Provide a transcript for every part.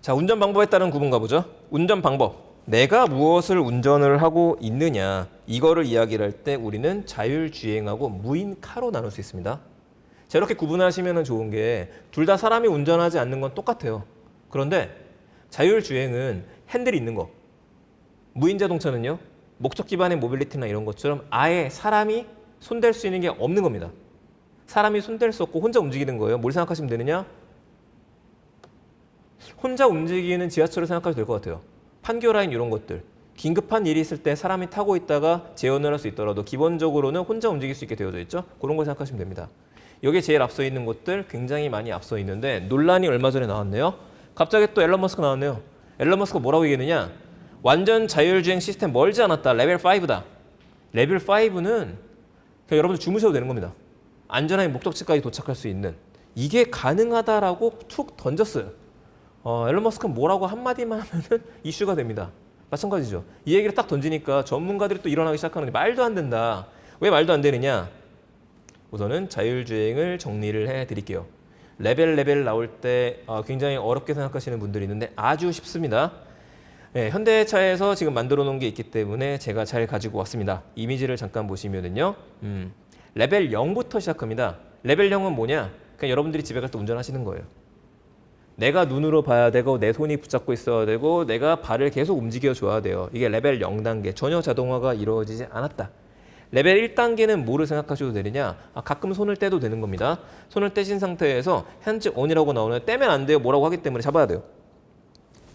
자, 운전 방법에 따른 구분 가보죠. 운전 방법. 내가 무엇을 운전을 하고 있느냐. 이거를 이야기를 할 때 우리는 자율주행하고 무인카로 나눌 수 있습니다. 자, 이렇게 구분하시면 좋은 게 둘 다 사람이 운전하지 않는 건 똑같아요. 그런데 자율주행은 핸들이 있는 거. 무인자동차는요. 목적 기반의 모빌리티나 이런 것처럼 아예 사람이 손댈 수 있는 게 없는 겁니다. 사람이 손댈 수 없고 혼자 움직이는 거예요. 뭘 생각하시면 되느냐? 혼자 움직이는 지하철을 생각하셔도 될 것 같아요. 판교라인 이런 것들. 긴급한 일이 있을 때 사람이 타고 있다가 재현을 할 수 있더라도 기본적으로는 혼자 움직일 수 있게 되어져 있죠. 그런 걸 생각하시면 됩니다. 여기에 제일 앞서 있는 것들 굉장히 많이 앞서 있는데 논란이 얼마 전에 나왔네요. 갑자기 또 앨런 머스크가 나왔네요. 앨런 머스크가 뭐라고 얘기했느냐. 완전 자율주행 시스템 멀지 않았다. 레벨 5다. 레벨 5는 그냥 여러분들 주무셔도 되는 겁니다. 안전하게 목적지까지 도착할 수 있는. 이게 가능하다라고 툭 던졌어요. 앨런 머스크는 뭐라고 한마디만 하면은 이슈가 됩니다. 마찬가지죠. 이 얘기를 딱 던지니까 전문가들이 또 일어나기 시작하는데 말도 안 된다. 왜 말도 안 되느냐? 우선은 자율주행을 정리를 해드릴게요. 레벨 나올 때 굉장히 어렵게 생각하시는 분들이 있는데 아주 쉽습니다. 네, 현대차에서 지금 만들어 놓은 게 있기 때문에 제가 잘 가지고 왔습니다. 이미지를 잠깐 보시면은요. 레벨 0부터 시작합니다. 레벨 0은 뭐냐? 그냥 여러분들이 집에 갈 때 운전하시는 거예요. 내가 눈으로 봐야 되고 내 손이 붙잡고 있어야 되고 내가 발을 계속 움직여줘야 돼요. 이게 레벨 0단계. 전혀 자동화가 이루어지지 않았다. 레벨 1단계는 뭐를 생각하셔도 되느냐? 가끔 손을 떼도 되는 겁니다. 손을 떼신 상태에서 핸즈 온이라고 나오는 떼면 안 돼요. 뭐라고 하기 때문에 잡아야 돼요.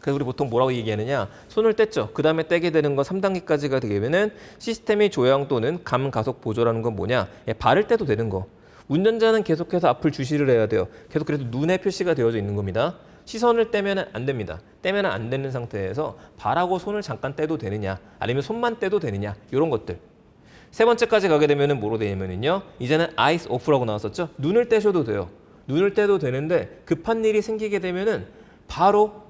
그래서 우리 보통 뭐라고 얘기하느냐? 손을 뗐죠. 그 다음에 떼게 되는 건 3단계까지가 되면은 시스템의 조향 또는 감 가속 보조라는 건 뭐냐? 발을 떼도 되는 거. 운전자는 계속해서 앞을 주시를 해야 돼요. 계속 그래도 눈에 표시가 되어져 있는 겁니다. 시선을 떼면 안 됩니다. 떼면 안 되는 상태에서 발하고 손을 잠깐 떼도 되느냐? 아니면 손만 떼도 되느냐? 이런 것들. 세 번째까지 가게 되면은 뭐로 되냐면요. 이제는 eyes off라고 나왔었죠. 눈을 떼셔도 돼요. 눈을 떼도 되는데 급한 일이 생기게 되면은 바로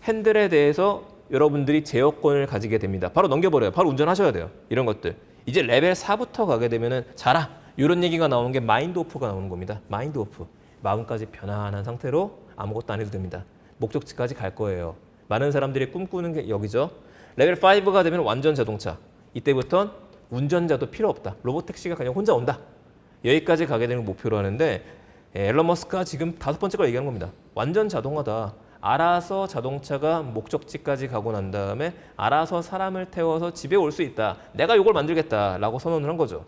핸들에 대해서 여러분들이 제어권을 가지게 됩니다. 바로 넘겨버려요. 바로 운전하셔야 돼요. 이런 것들. 이제 레벨 4부터 가게 되면은 자라. 이런 얘기가 나오는 게 마인드 오프가 나오는 겁니다. 마인드 오프. 마음까지 편안한 상태로 아무것도 안 해도 됩니다. 목적지까지 갈 거예요. 많은 사람들이 꿈꾸는 게 여기죠. 레벨 5가 되면 완전 자동차. 이때부터는 운전자도 필요 없다. 로봇택시가 그냥 혼자 온다. 여기까지 가게 되는 목표로 하는데 앨런 머스크가 지금 5번째 걸 얘기하는 겁니다. 완전 자동화다. 알아서 자동차가 목적지까지 가고 난 다음에 알아서 사람을 태워서 집에 올 수 있다. 내가 이걸 만들겠다라고 선언을 한 거죠.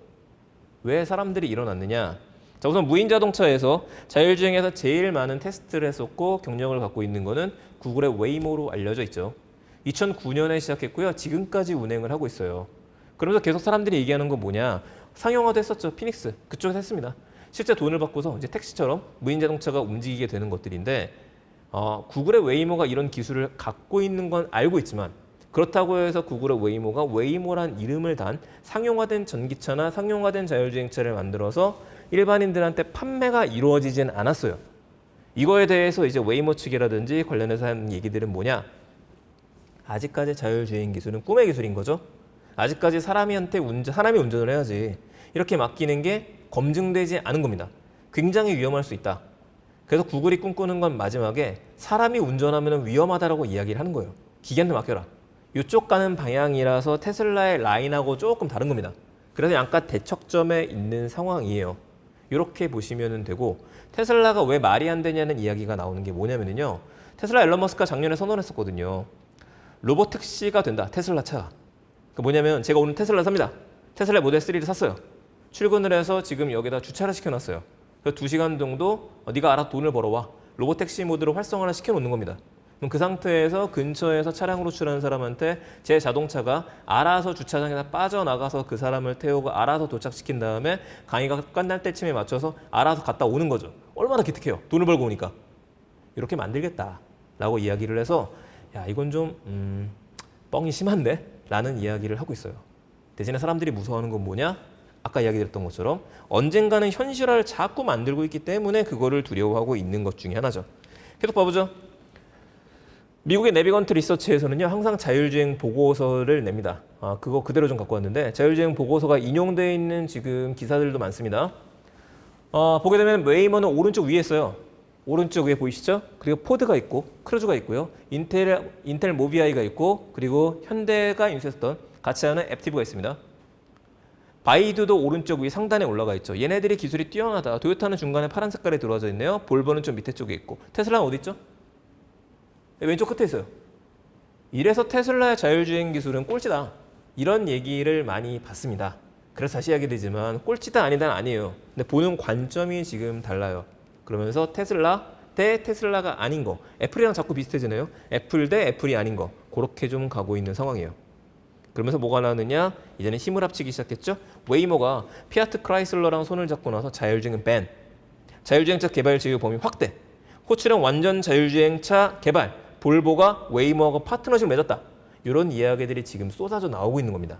왜 사람들이 일어났느냐? 자, 우선 무인 자동차에서 자율주행에서 제일 많은 테스트를 했었고 경력을 갖고 있는 거는 구글의 웨이모로 알려져 있죠. 2009년에 시작했고요. 지금까지 운행을 하고 있어요. 그러면서 계속 사람들이 얘기하는 건 뭐냐? 상용화도 했었죠. 피닉스. 그쪽에서 했습니다. 실제 돈을 받고서 이제 택시처럼 무인 자동차가 움직이게 되는 것들인데 구글의 웨이모가 이런 기술을 갖고 있는 건 알고 있지만 그렇다고 해서 구글의 웨이모가 웨이모란 이름을 단 상용화된 전기차나 상용화된 자율주행차를 만들어서 일반인들한테 판매가 이루어지진 않았어요. 이거에 대해서 이제 웨이모 측이라든지 관련해서 하는 얘기들은 뭐냐? 아직까지 자율주행 기술은 꿈의 기술인 거죠. 아직까지 사람이 운전을 해야지. 이렇게 맡기는 게 검증되지 않은 겁니다. 굉장히 위험할 수 있다. 그래서 구글이 꿈꾸는 건 마지막에 사람이 운전하면 위험하다라고 이야기를 하는 거예요. 기계한테 맡겨라. 이쪽 가는 방향이라서 테슬라의 라인하고 조금 다른 겁니다. 그래서 약간 대척점에 있는 상황이에요. 이렇게 보시면 되고 테슬라가 왜 말이 안 되냐는 이야기가 나오는 게 뭐냐면요. 테슬라 앨런 머스크가 작년에 선언했었거든요. 로봇택시가 된다. 테슬라 차가. 그 뭐냐면 제가 오늘 테슬라 삽니다. 테슬라 모델 3를 샀어요. 출근을 해서 지금 여기다 주차를 시켜놨어요. 그래서 2시간 정도 네가 알아서 돈을 벌어와. 로봇택시 모드로 활성화를 시켜놓는 겁니다. 그럼 그 상태에서 근처에서 차량으로 출하는 사람한테 제 자동차가 알아서 주차장에서 빠져나가서 그 사람을 태우고 알아서 도착시킨 다음에 강의가 끝날 때쯤에 맞춰서 알아서 갔다 오는 거죠. 얼마나 기특해요. 돈을 벌고 오니까. 이렇게 만들겠다라고 이야기를 해서 야 이건 좀 뻥이 심한데? 라는 이야기를 하고 있어요. 대신에 사람들이 무서워하는 건 뭐냐? 아까 이야기 드렸던 것처럼 언젠가는 현실화를 자꾸 만들고 있기 때문에 그거를 두려워하고 있는 것 중에 하나죠. 계속 봐보죠. 미국의 내비건트 리서치에서는요. 항상 자율주행 보고서를 냅니다. 그거 그대로 좀 갖고 왔는데 자율주행 보고서가 인용되어 있는 지금 기사들도 많습니다. 보게 되면 웨이모는 오른쪽 위에 있어요. 오른쪽 위에 보이시죠? 그리고 포드가 있고 크루즈가 있고요. 인텔 모비아이가 있고 그리고 현대가 인수했던 같이 하는 앱티브가 있습니다. 바이두도 오른쪽 위 상단에 올라가 있죠. 얘네들이 기술이 뛰어나다. 도요타는 중간에 파란 색깔에 들어와져 있네요. 볼보는 좀 밑에 쪽에 있고. 테슬라는 어디 있죠? 왼쪽 끝에 있어요. 이래서 테슬라의 자율주행 기술은 꼴찌다. 이런 얘기를 많이 받습니다. 그래서 다시 이야기드리지만 꼴찌다 아니다는 아니에요. 근데 보는 관점이 지금 달라요. 그러면서 테슬라 대 테슬라가 아닌 거. 애플이랑 자꾸 비슷해지네요. 애플 대 애플이 아닌 거. 그렇게 좀 가고 있는 상황이에요. 그러면서 뭐가 나오느냐? 이제는 힘을 합치기 시작했죠. 웨이모가 피아트 크라이슬러랑 손을 잡고 나서 자율주행은 밴. 자율주행차 개발 지역 범위 확대. 호추랑 완전 자율주행차 개발. 볼보가 웨이모하고 파트너십을 맺었다. 이런 이야기들이 지금 쏟아져 나오고 있는 겁니다.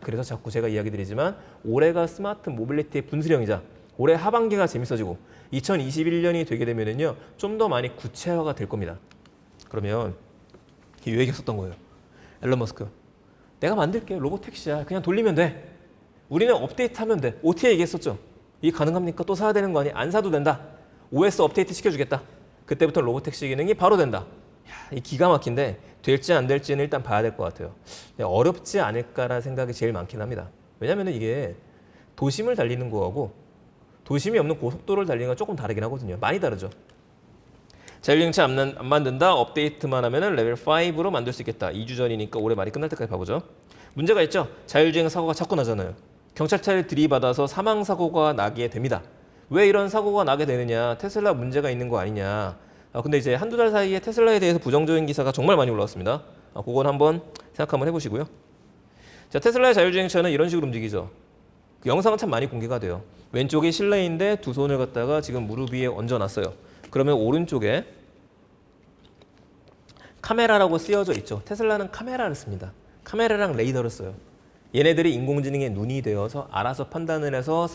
그래서 자꾸 제가 이야기 드리지만 올해가 스마트 모빌리티의 분수령이자 올해 하반기가 재밌어지고 2021년이 되게 되면은요 좀 더 많이 구체화가 될 겁니다. 그러면 이 얘기 썼던 거예요. 앨런 머스크. 내가 만들게. 로봇택시야. 그냥 돌리면 돼. 우리는 업데이트하면 돼. OTA 얘기했었죠. 이게 가능합니까? 또 사야 되는 거 아니? 안 사도 된다. OS 업데이트 시켜주겠다. 그때부터 로봇택시 기능이 바로 된다. 야, 이 기가 막힌데 될지 안 될지는 일단 봐야 될 것 같아요. 어렵지 않을까라는 생각이 제일 많긴 합니다. 왜냐하면 이게 도심을 달리는 거하고 도심이 없는 고속도로를 달리는 건 조금 다르긴 하거든요. 많이 다르죠. 자율주행차 안 만든다. 업데이트만 하면 레벨 5로 만들 수 있겠다. 2주 전이니까 올해 말이 끝날 때까지 봐보죠. 문제가 있죠. 자율주행 사고가 자꾸 나잖아요. 경찰차를 들이받아서 사망사고가 나게 됩니다. 왜 이런 사고가 나게 되느냐. 테슬라 문제가 있는 거 아니냐. 근데 이제 한두 달 사이에 테슬라에 대해서 부정적인 기사가 정말 많이 올라왔습니다. 그건 한번 생각 한번 해보시고요. 자, 테슬라의 자율주행차는 이런 식으로 움직이죠. 그 영상은 참 많이 공개가 돼요. 왼쪽이 실내인데 두 손을 갖다가 지금 무릎 위에 얹어놨어요. 그러면 오른쪽에 카메라라고 쓰여져 있죠. 테슬라는 카메라를 씁니다. 카메라랑 레이더를 써요. 얘네들이 인공지능의 눈이 되어서 알아서 판단을 해서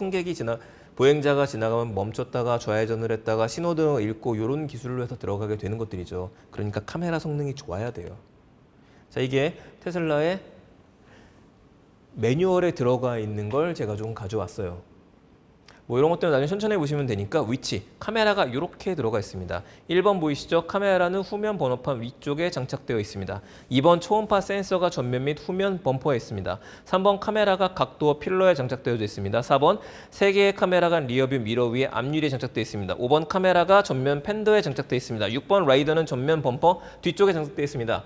보행자가 지나가면 멈췄다가 좌회전을 했다가 신호등을 읽고 이런 기술로 해서 들어가게 되는 것들이죠. 그러니까 카메라 성능이 좋아야 돼요. 자, 이게 테슬라의 매뉴얼에 들어가 있는 걸 제가 좀 가져왔어요. 뭐 이런 것들은 나중에 천천히 보시면 되니까 위치, 카메라가 이렇게 들어가 있습니다. 1번 보이시죠? 카메라는 후면 번호판 위쪽에 장착되어 있습니다. 2번 초음파 센서가 전면 및 후면 범퍼에 있습니다. 3번 카메라가 각도어 필러에 장착되어 있습니다. 4번 3개의 카메라가 리어뷰 미러 위에 앞유리에 장착되어 있습니다. 5번 카메라가 전면 팬더에 장착되어 있습니다. 6번 라이더는 전면 범퍼 뒤쪽에 장착되어 있습니다.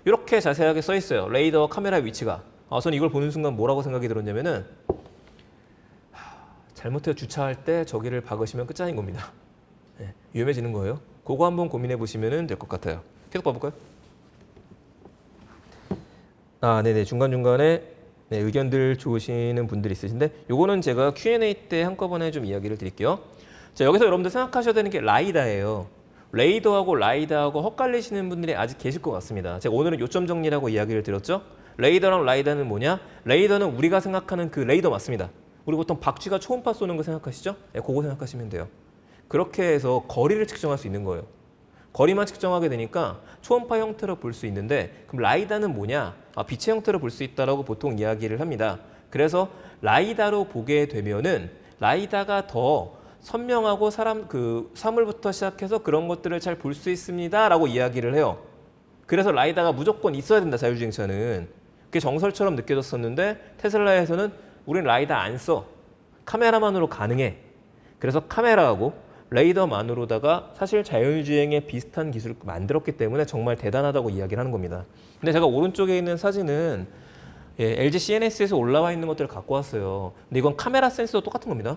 이렇게 자세하게 써 있어요. 레이더와 카메라 위치가. 저는 이걸 보는 순간 뭐라고 생각이 들었냐면은 잘못해서 주차할 때 저기를 박으시면 끝장인 겁니다. 네, 위험해지는 거예요. 그거 한번 고민해 보시면 될 것 같아요. 계속 봐볼까요? 네네. 중간중간에 의견들 주시는 분들이 있으신데 요거는 제가 Q&A 때 한꺼번에 좀 이야기를 드릴게요. 자, 여기서 여러분들 생각하셔야 되는 게 라이다예요. 레이더하고 라이다하고 헛갈리시는 분들이 아직 계실 것 같습니다. 제가 오늘은 요점 정리라고 이야기를 드렸죠. 레이더랑 라이다는 뭐냐? 레이더는 우리가 생각하는 그 레이더 맞습니다. 우리 보통 박쥐가 초음파 쏘는 거 생각하시죠? 네, 그거 생각하시면 돼요. 그렇게 해서 거리를 측정할 수 있는 거예요. 거리만 측정하게 되니까 초음파 형태로 볼 수 있는데 그럼 라이다는 뭐냐? 빛의 형태로 볼 수 있다라고 보통 이야기를 합니다. 그래서 라이다로 보게 되면은 라이다가 더 선명하고 사물부터 시작해서 그런 것들을 잘 볼 수 있습니다라고 이야기를 해요. 그래서 라이다가 무조건 있어야 된다. 자율주행차는. 그게 정설처럼 느껴졌었는데 테슬라에서는 우린 라이다 안 써. 카메라만으로 가능해. 그래서 카메라하고 레이더만으로다가 사실 자율주행에 비슷한 기술을 만들었기 때문에 정말 대단하다고 이야기를 하는 겁니다. 근데 제가 오른쪽에 있는 사진은 LG CNS에서 올라와 있는 것들을 갖고 왔어요. 근데 이건 카메라 센서도 똑같은 겁니다.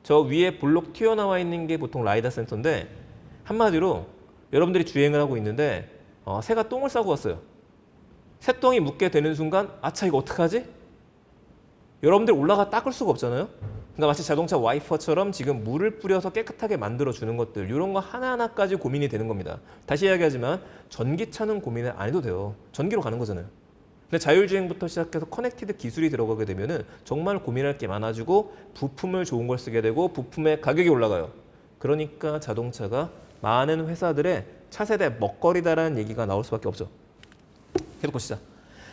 저 위에 볼록 튀어나와 있는 게 보통 라이다 센서인데 한마디로 여러분들이 주행을 하고 있는데 새가 똥을 싸고 왔어요. 새똥이 묻게 되는 순간 아차 이거 어떡하지? 여러분들 올라가 닦을 수가 없잖아요. 그러니까 마치 자동차 와이퍼처럼 지금 물을 뿌려서 깨끗하게 만들어주는 것들 이런 거 하나하나까지 고민이 되는 겁니다. 다시 이야기하지만 전기차는 고민을 안 해도 돼요. 전기로 가는 거잖아요. 근데 자율주행부터 시작해서 커넥티드 기술이 들어가게 되면은 정말 고민할 게 많아지고 부품을 좋은 걸 쓰게 되고 부품의 가격이 올라가요. 그러니까 자동차가 많은 회사들의 차세대 먹거리다라는 얘기가 나올 수밖에 없죠. 계속 보시죠.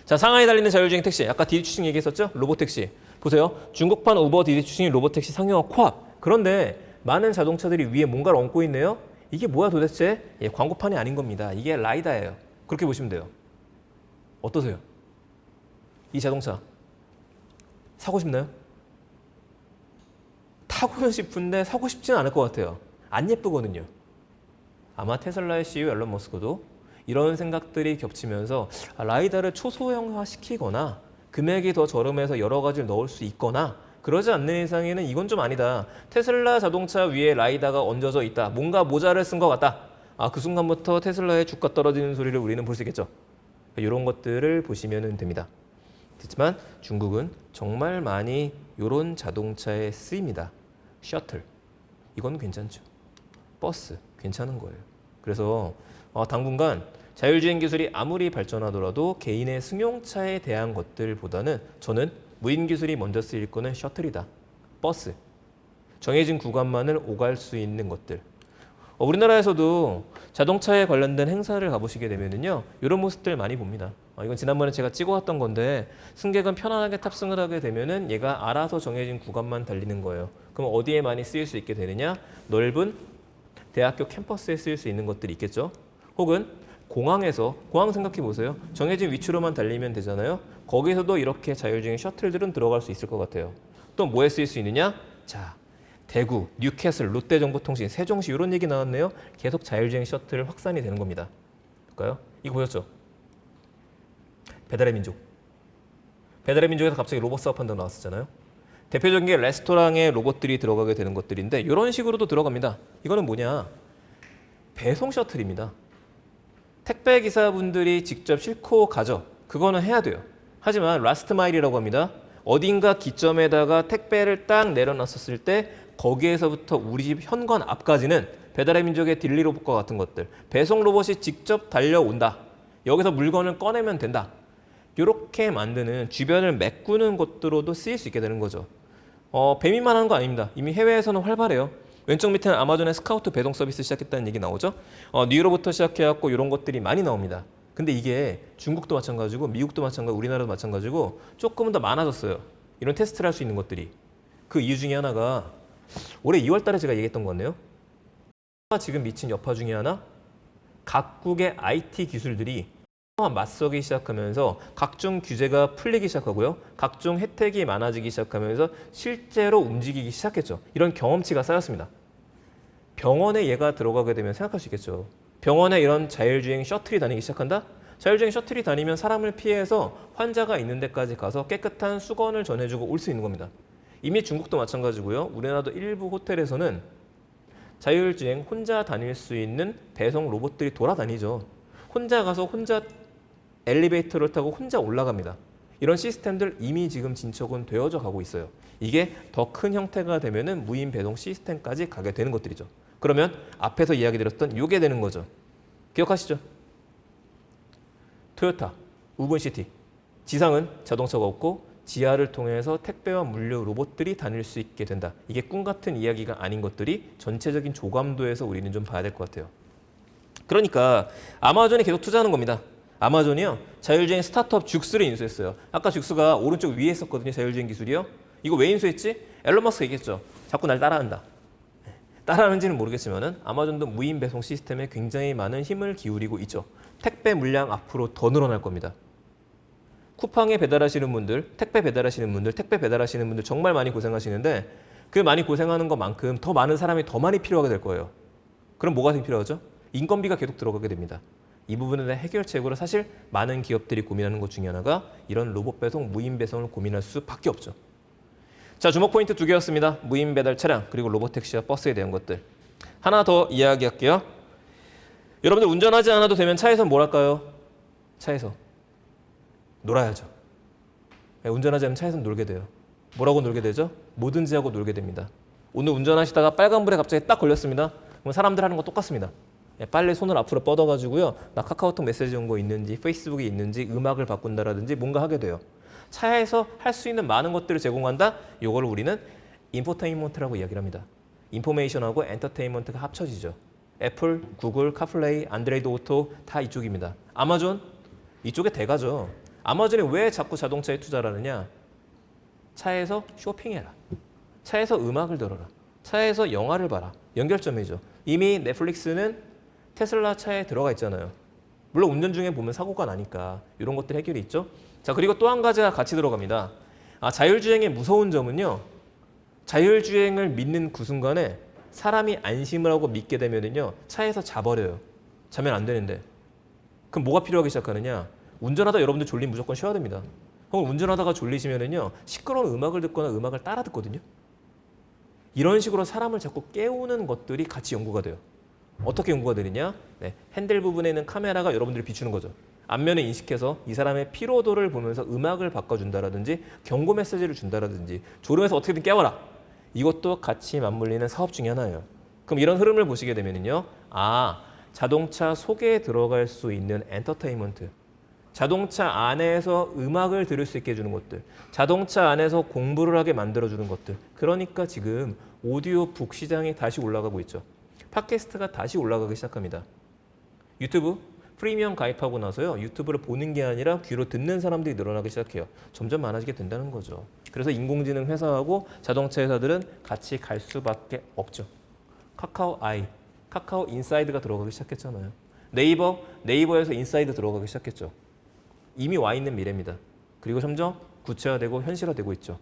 자, 상하이 달리는 자율주행 택시. 아까 디디추싱 얘기했었죠? 로봇택시. 보세요. 중국판 우버 디디추싱 로봇택시 상용화 코앞. 그런데 많은 자동차들이 위에 뭔가를 얹고 있네요. 이게 뭐야 도대체? 예, 광고판이 아닌 겁니다. 이게 라이다예요. 그렇게 보시면 돼요. 어떠세요? 이 자동차 사고 싶나요? 타고는 싶은데 사고 싶지는 않을 것 같아요. 안 예쁘거든요. 아마 테슬라의 CEO 앨런 머스크도 이런 생각들이 겹치면서 라이다를 초소형화시키거나 금액이 더 저렴해서 여러 가지를 넣을 수 있거나 그러지 않는 이상에는 이건 좀 아니다. 테슬라 자동차 위에 라이다가 얹어져 있다. 뭔가 모자를 쓴 것 같다. 그 순간부터 테슬라의 주가 떨어지는 소리를 우리는 볼 수 있겠죠. 이런 것들을 보시면 됩니다. 하지만 중국은 정말 많이 이런 자동차에 쓰입니다. 셔틀, 이건 괜찮죠. 버스, 괜찮은 거예요. 그래서 당분간 자율주행 기술이 아무리 발전하더라도 개인의 승용차에 대한 것들보다는 저는 무인 기술이 먼저 쓰일 거는 셔틀이다. 버스, 정해진 구간만을 오갈 수 있는 것들. 우리나라에서도 자동차에 관련된 행사를 가보시게 되면요, 이런 모습들 많이 봅니다. 이건 지난번에 제가 찍어왔던 건데 승객은 편안하게 탑승을 하게 되면은 얘가 알아서 정해진 구간만 달리는 거예요. 그럼 어디에 많이 쓰일 수 있게 되느냐? 넓은 대학교 캠퍼스에 쓰일 수 있는 것들이 있겠죠. 혹은 공항에서, 공항 생각해 보세요. 정해진 위치로만 달리면 되잖아요. 거기서도 이렇게 자율주행 셔틀들은 들어갈 수 있을 것 같아요. 또 뭐에 쓰일 수 있느냐? 자, 대구, 뉴캐슬, 롯데정보통신, 세종시 이런 얘기 나왔네요. 계속 자율주행 셔틀 확산이 되는 겁니다. 볼까요? 이거 보셨죠? 배달의 민족. 배달의 민족에서 갑자기 로봇 사업한다고 나왔었잖아요. 대표적인 게 레스토랑에 로봇들이 들어가게 되는 것들인데 이런 식으로도 들어갑니다. 이거는 뭐냐? 배송 셔틀입니다. 택배 기사분들이 직접 싣고 가죠. 그거는 해야 돼요. 하지만 라스트 마일이라고 합니다. 어딘가 기점에다가 택배를 딱 내려놨었을 때 거기에서부터 우리 집 현관 앞까지는 배달의 민족의 딜리 로봇과 같은 것들, 배송 로봇이 직접 달려온다. 여기서 물건을 꺼내면 된다. 이렇게 만드는 주변을 메꾸는 것들로도 쓰일 수 있게 되는 거죠. 뱀이만 하는 거 아닙니다. 이미 해외에서는 활발해요. 왼쪽 밑에는 아마존의 스카우트 배송 서비스 시작했다는 얘기 나오죠. 뉴로부터 시작해갖고 이런 것들이 많이 나옵니다. 근데 이게 중국도 마찬가지고 미국도 마찬가지고 우리나라도 마찬가지고 조금은 더 많아졌어요. 이런 테스트를 할 수 있는 것들이. 그 이유 중에 하나가 올해 2월 달에 제가 얘기했던 거네요. 지금 미친 여파 중에 하나, 각국의 IT 기술들이 맞서기 시작하면서 각종 규제가 풀리기 시작하고요. 각종 혜택이 많아지기 시작하면서 실제로 움직이기 시작했죠. 이런 경험치가 쌓였습니다. 병원에 얘가 들어가게 되면 생각할 수 있겠죠. 병원에 이런 자율주행 셔틀이 다니기 시작한다? 자율주행 셔틀이 다니면 사람을 피해서 환자가 있는 데까지 가서 깨끗한 수건을 전해주고 올 수 있는 겁니다. 이미 중국도 마찬가지고요. 우리나라도 일부 호텔에서는 자율주행 혼자 다닐 수 있는 배송 로봇들이 돌아다니죠. 혼자 가서 혼자 엘리베이터를 타고 혼자 올라갑니다. 이런 시스템들 이미 지금 진척은 되어져 가고 있어요. 이게 더 큰 형태가 되면은 무인 배송 시스템까지 가게 되는 것들이죠. 그러면 앞에서 이야기 드렸던 이게 되는 거죠. 기억하시죠? 토요타, 우븐시티. 지상은 자동차가 없고 지하를 통해서 택배와 물류 로봇들이 다닐 수 있게 된다. 이게 꿈 같은 이야기가 아닌 것들이 전체적인 조감도에서 우리는 좀 봐야 될 것 같아요. 그러니까 아마존이 계속 투자하는 겁니다. 아마존이요, 자율주행 스타트업 죽스를 인수했어요. 아까 죽스가 오른쪽 위에 있었거든요. 자율주행 기술이요. 이거 왜 인수했지? 앨런 머스크가 얘기했죠. 자꾸 날 따라한다. 따라하는지는 모르겠지만은 아마존도 무인 배송 시스템에 굉장히 많은 힘을 기울이고 있죠. 택배 물량 앞으로 더 늘어날 겁니다. 쿠팡에 배달하시는 분들, 택배 배달하시는 분들, 택배 배달하시는 분들 정말 많이 고생하시는데 그 많이 고생하는 것만큼 더 많은 사람이 더 많이 필요하게 될 거예요. 그럼 뭐가 필요하죠? 인건비가 계속 들어가게 됩니다. 이 부분에 대한 해결책으로 사실 많은 기업들이 고민하는 것 중에 하나가 이런 로봇 배송, 무인 배송을 고민할 수밖에 없죠. 자, 주목 포인트 2개였습니다. 무인 배달 차량, 그리고 로봇 택시와 버스에 대한 것들. 하나 더 이야기할게요. 여러분들 운전하지 않아도 되면 차에서 뭘 할까요? 차에서 놀아야죠. 운전하지 않으면 차에서 놀게 돼요. 뭐라고 놀게 되죠? 뭐든지 하고 놀게 됩니다. 오늘 운전하시다가 빨간불에 갑자기 딱 걸렸습니다. 그럼 사람들 하는 거 똑같습니다. 빨리 손을 앞으로 뻗어가지고요. 나 카카오톡 메시지 온 거 있는지, 페이스북이 있는지, 음악을 바꾼다라든지 뭔가 하게 돼요. 차에서 할 수 있는 많은 것들을 제공한다. 이걸 우리는 인포테인먼트라고 이야기를 합니다. 인포메이션하고 엔터테인먼트가 합쳐지죠. 애플, 구글, 카플레이, 안드로이드 오토 다 이쪽입니다. 아마존 이쪽에 대가죠. 아마존이 왜 자꾸 자동차에 투자를 하느냐? 차에서 쇼핑해라. 차에서 음악을 들어라. 차에서 영화를 봐라. 연결점이죠. 이미 넷플릭스는 테슬라 차에 들어가 있잖아요. 물론 운전 중에 보면 사고가 나니까 이런 것들 해결이 있죠. 자, 그리고 또 한 가지가 같이 들어갑니다. 자율주행의 무서운 점은요. 자율주행을 믿는 그 순간에 사람이 안심을 하고 믿게 되면은요. 차에서 자버려요. 자면 안 되는데. 그럼 뭐가 필요하기 시작하느냐? 운전하다 여러분들 졸리면 무조건 쉬어야 됩니다. 혹은 운전하다가 졸리시면은요. 시끄러운 음악을 듣거나 음악을 따라 듣거든요. 이런 식으로 사람을 자꾸 깨우는 것들이 같이 연구가 돼요. 어떻게 연구가 되느냐? 네, 핸들 부분에 있는 카메라가 여러분들을 비추는 거죠. 안면에 인식해서 이 사람의 피로도를 보면서 음악을 바꿔준다라든지 경고 메시지를 준다라든지 졸음에서 어떻게든 깨워라. 이것도 같이 맞물리는 사업 중에 하나예요. 그럼 이런 흐름을 보시게 되면요. 자동차 속에 들어갈 수 있는 엔터테인먼트. 자동차 안에서 음악을 들을 수 있게 해주는 것들. 자동차 안에서 공부를 하게 만들어주는 것들. 그러니까 지금 오디오북 시장이 다시 올라가고 있죠. 팟캐스트가 다시 올라가기 시작합니다. 유튜브 프리미엄 가입하고 나서요. 유튜브를 보는 게 아니라 귀로 듣는 사람들이 늘어나기 시작해요. 점점 많아지게 된다는 거죠. 그래서 인공지능 회사하고 자동차 회사들은 같이 갈 수밖에 없죠. 카카오 아이, 카카오 인사이드가 들어가기 시작했잖아요. 네이버에서 인사이드 들어가기 시작했죠. 이미 와 있는 미래입니다. 그리고 점점 구체화되고 현실화되고 있죠.